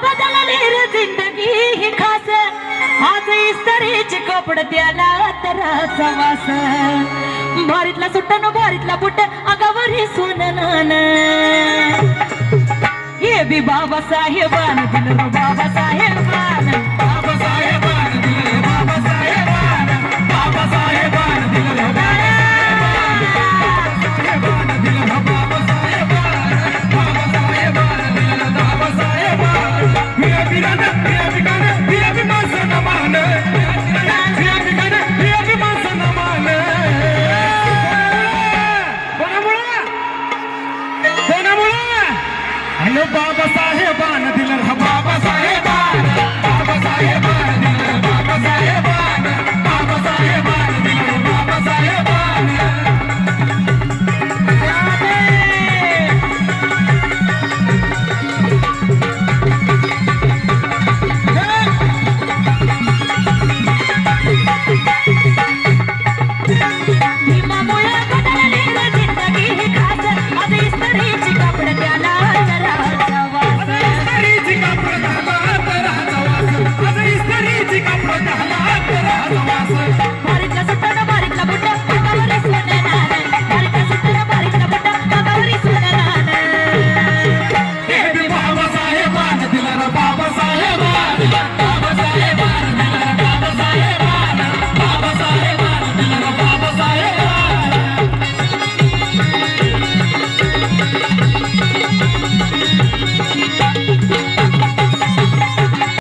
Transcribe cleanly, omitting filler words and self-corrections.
बदलली रे जिंदगी ही खास आज इस्त्रीचे कपडे त्याला तराचा वास भारीतला सुट्टा भारीतला बुट्ट अगावरी सोननान हे बी बाबासाहेबान दिलं बाबासाहेबा